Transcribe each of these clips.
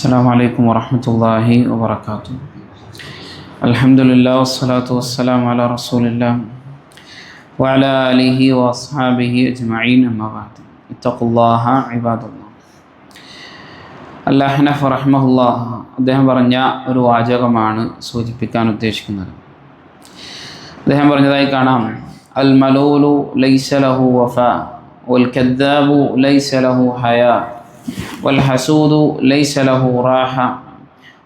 السلام عليكم ورحمة الله وبركاته. الحمد لله والصلاة والسلام على رسول الله وعلى آله وأصحابه أجمعين أما بعد اتقوا الله عباد الله. അൽ-അഹ്നഫ് റഹ്മഹുല്ലാഹ് അദ്ദേഹം പറഞ്ഞ ഒരു വാചകമാണ് സൂചിപ്പിക്കാൻ ഉദ്ദേശിക്കുന്നത്. അദ്ദേഹം പറഞ്ഞതായി കാണാം: അൽ മലൂലു ലൈസ ലഹു വഫാ വൽ കദ്ദാബു ലൈസ ലഹു ഹയാ വൽ ഹസൂദു ലൈസ ലഹു റാഹ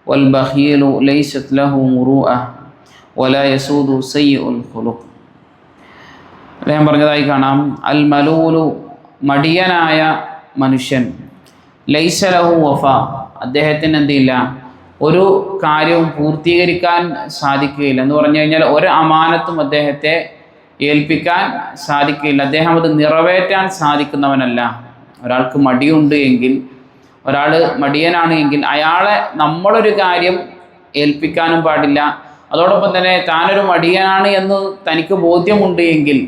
വൽ ബഖീലു ലൈസത് ലഹു മുറൂഅ വലാ യസൂദു സയ്യിഉൽ ഖുലുഖ്. അദ്ദേഹം പറഞ്ഞതായി കാണാം: അൽ മലൂലു മടിയനായ മനുഷ്യൻ, ലൈസ ലഹു വഫാ അദ്ദേഹത്തിന് എന്തില്ല, ഒരു കാര്യവും പൂർത്തീകരിക്കാൻ സാധിക്കുകയില്ല. എന്ന് പറഞ്ഞു കഴിഞ്ഞാൽ ഒരു അമാനത്തും അദ്ദേഹത്തെ ഏൽപ്പിക്കാൻ സാധിക്കുകയില്ല. അദ്ദേഹം അത് നിറവേറ്റാൻ സാധിക്കുന്നവനല്ല. ഒരാൾക്ക് മടിയുണ്ട് എങ്കിൽ, ഒരാൾ മടിയനാണ് എങ്കിൽ അയാളെ നമ്മളൊരു കാര്യം ഏൽപ്പിക്കാനും പാടില്ല. അതോടൊപ്പം തന്നെ താനൊരു മടിയനാണ് എന്ന് തനിക്ക് ബോധ്യമുണ്ട് എങ്കിൽ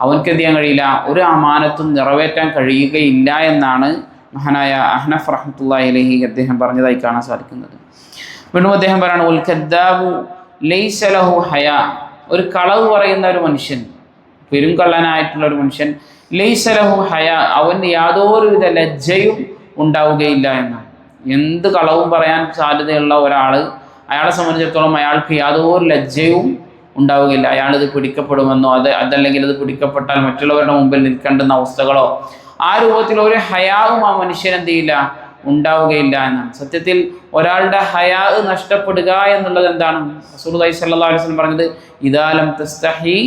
അവൻക്ക് എന്ത് ചെയ്യാൻ കഴിയില്ല, ഒരു അമാനത്തും നിറവേറ്റാൻ കഴിയുകയില്ല എന്നാണ് മഹാനായ അഹ്നഫ് റഹ്മത്തുള്ളാഹി അലൈഹി അദ്ദേഹം പറഞ്ഞതായി കാണാൻ സാധിക്കുന്നത്. വീണ്ടും അദ്ദേഹം പറയാണ്: വൽ കദ്ദാബു ലൈസ ലഹു ഹയാ, ഒരു കളവ് പറയുന്ന ഒരു മനുഷ്യൻ, പെരുങ്കള്ളനായിട്ടുള്ള ഒരു മനുഷ്യൻ, ലൈസ ലഹു ഹയാ, അവന് യാതൊരുവിധ ലജ്ജയും ഉണ്ടാവുകയില്ല എന്നാണ്. എന്ത് കളവും പറയാൻ സാധ്യതയുള്ള ഒരാൾ, അയാളെ സംബന്ധിച്ചിടത്തോളം അയാൾക്ക് യാതൊരു ലജ്ജയും ഉണ്ടാവുകയില്ല. അയാളിത് പിടിക്കപ്പെടുമെന്നോ അതല്ലെങ്കിൽ അത് പിടിക്കപ്പെട്ടാൽ മറ്റുള്ളവരുടെ മുമ്പിൽ നിൽക്കേണ്ടുന്ന അവസ്ഥകളോ ആ രൂപത്തിൽ ഒരു ഹയാവും ആ മനുഷ്യൻ എന്ത് ചെയ്യില്ല, ഉണ്ടാവുകയില്ല എന്നാണ്. സത്യത്തിൽ ഒരാളുടെ ഹയാ നഷ്ടപ്പെടുക എന്നുള്ളത് എന്താണ്? റസൂലുള്ളാഹി സ്വല്ലല്ലാഹു അലൈഹി വസല്ലം പറഞ്ഞത്: ഇദാ ലം തസ്തഹി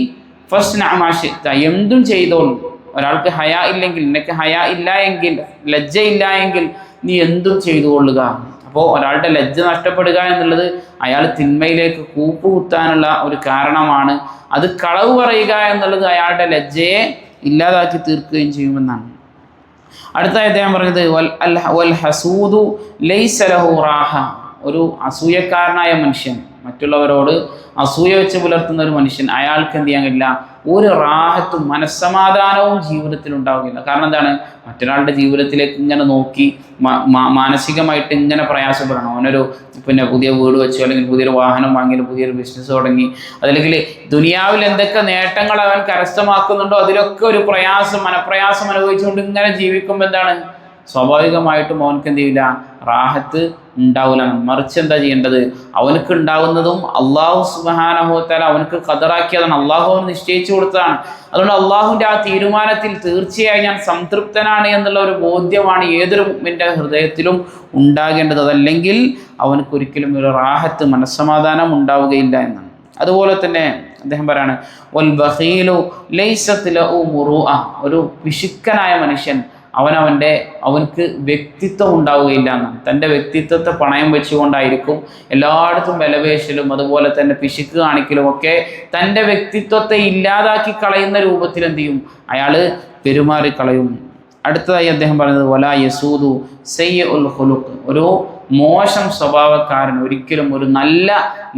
ഫസ്ന മാ ശിഅ്ത, എന്തും ചെയ്തോളൂ. ഒരാൾക്ക് ഹയാ ഇല്ലെങ്കിൽ, നിനക്ക് ഹയാ ഇല്ല എങ്കിൽ, ലജ്ജ ഇല്ല എങ്കിൽ നീ എന്തും ചെയ്തു കൊള്ളുക. അപ്പോൾ ഒരാളുടെ ലജ്ജ നഷ്ടപ്പെടുക എന്നുള്ളത് അയാൾ തിന്മയിലേക്ക് കൂപ്പുകുത്താനുള്ള ഒരു കാരണമാണ്. അത് കളവ് പറയുക എന്നുള്ളത് അയാളുടെ ലജ്ജയെ ഇല്ലാതാക്കി തീർക്കുകയും ചെയ്യുമെന്നാണ്. അടുത്തായി അദ്ദേഹം പറഞ്ഞത്: വൽ ഹസൂദു ലൈസ ലഹു റാഹ, ഒരു അസൂയക്കാരനായ മനുഷ്യൻ, മറ്റുള്ളവരോട് അസൂയ വെച്ച് പുലർത്തുന്ന ഒരു മനുഷ്യൻ, അയാൾക്ക് എന്ത് ചെയ്യാൻ കഴിയില്ല, ഒരു റാഹത്തും മനസ്സമാധാനവും ജീവിതത്തിൽ ഉണ്ടാവുകയില്ല. കാരണം എന്താണ്? മറ്റൊരാളുടെ ജീവിതത്തിലേക്ക് ഇങ്ങനെ നോക്കി മാനസികമായിട്ട് ഇങ്ങനെ പ്രയാസപ്പെടണം. അവനൊരു പുതിയ വീട് വെച്ചു, അല്ലെങ്കിൽ പുതിയൊരു വാഹനം വാങ്ങി, പുതിയൊരു ബിസിനസ് തുടങ്ങി, അതല്ലെങ്കിൽ ദുനിയാവിൽ എന്തൊക്കെ നേട്ടങ്ങൾ അവൻ കരസ്ഥമാക്കുന്നുണ്ടോ അതിലൊക്കെ ഒരു മനപ്രയാസം അനുഭവിച്ചുകൊണ്ട് ഇങ്ങനെ ജീവിക്കുമ്പോൾ എന്താണ്, സ്വാഭാവികമായിട്ടും അവനക്ക് എന്ത് ചെയ്യില്ല, റാഹത്ത് ഉണ്ടാവില്ല. മറിച്ച് എന്താ ചെയ്യേണ്ടത്? അവനക്ക് ഉണ്ടാകുന്നതും അള്ളാഹു സുബ്ഹാനഹു വ തആല അവനക്ക് ഖദറാക്കിയതാണ്, അള്ളാഹു അവന് നിശ്ചയിച്ചു കൊടുത്തതാണ്. അതുകൊണ്ട് അള്ളാഹുവിൻ്റെ ആ തീരുമാനത്തിൽ തീർച്ചയായും ഞാൻ സംതൃപ്തനാണ് എന്നുള്ള ഒരു ബോധ്യമാണ് ഏതൊരു മുഅ്മിന്റെ ഹൃദയത്തിലും ഉണ്ടാകേണ്ടത്. അതല്ലെങ്കിൽ അവനക്ക് ഒരിക്കലും ഒരു റാഹത്ത്, മനസ്സമാധാനം ഉണ്ടാവുകയില്ല എന്നാണ്. അതുപോലെ തന്നെ അദ്ദേഹം പറയാണ്: വൽ ബഖീലു ലൈസത് ലഹു മുറൂഅ, ഒരു പിശുക്കനായ മനുഷ്യൻ, അവനക്ക് വ്യക്തിത്വം ഉണ്ടാവുകയില്ല എന്നാണ്. തൻ്റെ വ്യക്തിത്വത്തെ പണയം വെച്ചുകൊണ്ടായിരിക്കും എല്ലായിടത്തും വിലപേശലും അതുപോലെ തന്നെ പിശുക്ക് കാണിക്കലും ഒക്കെ തൻ്റെ വ്യക്തിത്വത്തെ ഇല്ലാതാക്കി കളയുന്ന രൂപത്തിൽ എന്ത് ചെയ്യും, അയാൾ പെരുമാറിക്കളയും. അടുത്തതായി അദ്ദേഹം പറയുന്നത്: വലാ യസൂദു സയ്യിഉൽ ഖുലുഖ്, ഒരു മോശം സ്വഭാവക്കാരൻ ഒരിക്കലും ഒരു നല്ല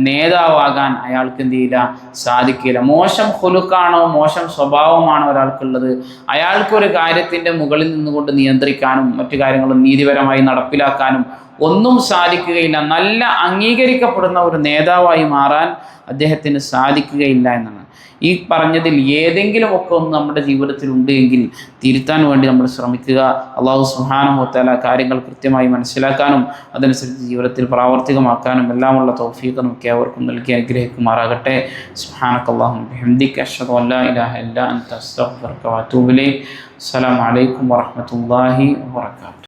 നേതാവാകാൻ അയാൾക്ക് എന്ത് ചെയ്യില്ല, സാധിക്കില്ല. മോശം ഖുലുഖാണോ, മോശം സ്വഭാവമാണോ ഒരാൾക്കുള്ളത്, അയാൾക്കൊരു കാര്യത്തിൻ്റെ മുകളിൽ നിന്നുകൊണ്ട് നിയന്ത്രിക്കാനും മറ്റു കാര്യങ്ങളും നീതിപരമായി നടപ്പിലാക്കാനും ഒന്നും സാധിക്കുകയില്ല. നല്ല അംഗീകരിക്കപ്പെടുന്ന ഒരു നേതാവായി മാറാൻ അദ്ദേഹത്തിന് സാധിക്കുകയില്ല എന്നാണ്. ഈ പറഞ്ഞതിൽ ഏതെങ്കിലും ഒക്കെ ഒന്ന് നമ്മുടെ ജീവിതത്തിൽ ഉണ്ട് എങ്കിൽ തിരുത്താൻ വേണ്ടി നമ്മൾ ശ്രമിക്കുക. അല്ലാഹു സുബ്ഹാനഹു വ തആല കാര്യങ്ങൾ കൃത്യമായി മനസ്സിലാക്കാനും അതനുസരിച്ച് ജീവിതത്തിൽ പ്രാവർത്തികമാക്കാനും എല്ലാമുള്ള തൗഫീഖ് നമുക്ക് അവർക്കും നൽകി അനുഗ്രഹിക്കുമാറാകട്ടെ. സുബ്ഹാനകല്ലാഹുമ്മ ബിഹംദിക അശ്ഹദു അൻ ലാ ഇലാഹ ഇല്ലാ അൻത അസ്തഗ്ഫിറുക വ അത്തൂബു ഇലൈക്. അസ്സലാമു അലൈക്കും വറഹ്മത്തുള്ളാഹി വബറകാതുഹു.